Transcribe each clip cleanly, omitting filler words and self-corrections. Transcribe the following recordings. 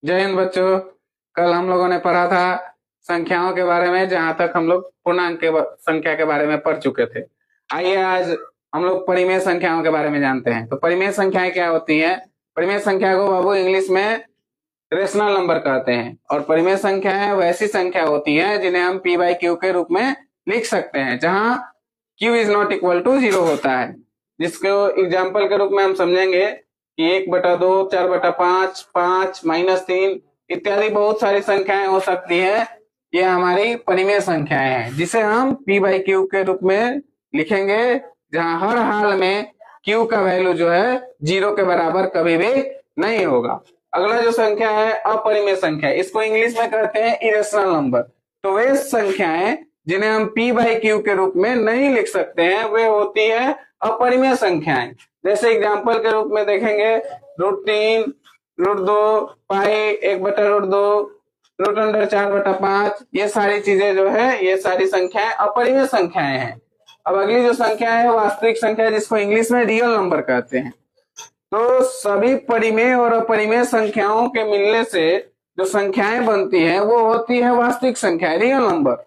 जय हिंद बच्चों। कल हम लोगों ने पढ़ा था संख्याओं के बारे में, जहां तक हम लोग पूर्णांक के संख्या के बारे में पढ़ चुके थे। आइए आज हम लोग परिमेय संख्याओं के बारे में जानते हैं। तो परिमेय संख्याएं क्या होती हैं? परिमेय संख्या को बाबू इंग्लिश में रेशनल नंबर कहते हैं। और परिमेय संख्याएं वैसी संख्या होती हैं जिन्हें हम पी बाई क्यू के रूप में लिख सकते हैं, जहां Q is not equal to 0 होता है। जिसको एग्जाम्पल के रूप में हम समझेंगे कि 1/2, 4/5, 5, -3 इत्यादि बहुत सारी संख्याएं हो सकती है। ये हमारी परिमेय संख्याएं हैं, जिसे हम पी बाई क्यू के रूप में लिखेंगे, जहां हर हाल में क्यू का वैल्यू जो है 0 के बराबर कभी भी नहीं होगा। अगला जो संख्या है अपरिमेय संख्या, इसको इंग्लिश में कहते हैं इरेशनल नंबर। तो वे संख्याएं जिन्हें हम पी बाई क्यू के रूप में नहीं लिख सकते हैं, वे होती है अपरिमेय संख्याएं। जैसे एग्जाम्पल के रूप में देखेंगे √3, √2, पाई 1/√2, √4/5, ये सारी चीजें जो है, ये सारी संख्याएं अपरिमेय संख्याएं हैं। अब अगली जो संख्या है वास्तविक संख्या, जिसको इंग्लिश में रियल नंबर कहते हैं। तो सभी परिमेय और अपरिमेय संख्याओं के मिलने से जो संख्याएं बनती है वो होती है वास्तविक संख्या, रियल नंबर।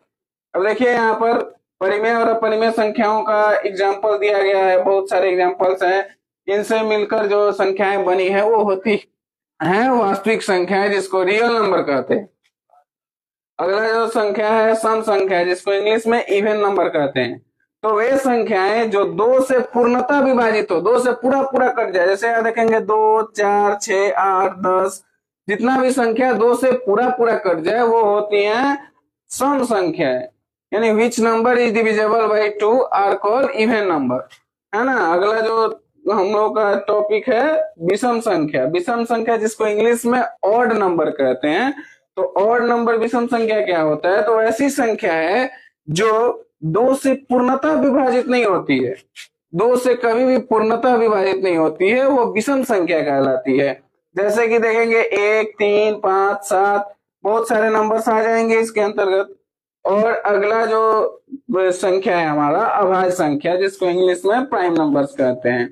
अब देखिए यहाँ पर परिमेय और अपरिमेय संख्याओं का एग्जाम्पल दिया गया है, बहुत सारे एग्जाम्पल्स हैं। इनसे मिलकर जो संख्याएं बनी है वो होती है वास्तविक संख्याएं, जिसको रियल नंबर कहते हैं। अगला जो संख्या है सम संख्या, जिसको इंग्लिश में इवन नंबर कहते हैं। तो वे संख्याएं जो 2 से पूर्णतः विभाजित हो, 2 से पूरा पूरा कट जाए। जैसे यहाँ देखेंगे 2, 4, 6, 8, 10, जितना भी संख्या 2 से पूरा पूरा कट जाए वो होती है सम संख्याएं। यानी which number is divisible by 2 are called even number, है ना। अगला जो हम लोग का टॉपिक है विषम संख्या। विषम संख्या जिसको इंग्लिश में ऑड नंबर कहते हैं। तो ऑड नंबर विषम संख्या क्या होता है? तो ऐसी संख्या है जो 2 से पूर्णतः विभाजित नहीं होती है, 2 से कभी भी पूर्णतः विभाजित नहीं होती है, वो विषम संख्या कहलाती है। जैसे कि देखेंगे 1, 3, 5, 7, बहुत सारे नंबर्स आ जाएंगे इसके अंतर्गत। और अगला जो संख्या है हमारा अभाज्य संख्या, जिसको इंग्लिश में प्राइम नंबर्स कहते हैं।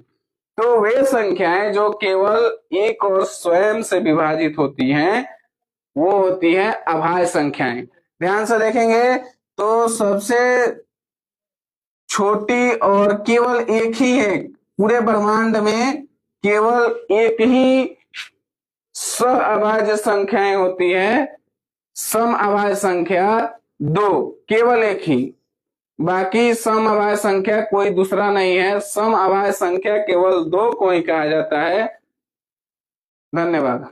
तो वे संख्याएं जो केवल एक और स्वयं से विभाजित होती हैं वो होती है अभाज्य संख्याएं। ध्यान से देखेंगे तो सबसे छोटी और केवल एक ही है पूरे ब्रह्मांड में, केवल एक ही सअभाज्य संख्याएं होती है। सम अभाज्य संख्या 2, केवल एक ही। बाकी सम अभाज्य संख्या कोई दूसरा नहीं है। सम अभाज्य संख्या केवल 2 को ही कहा जाता है। धन्यवाद।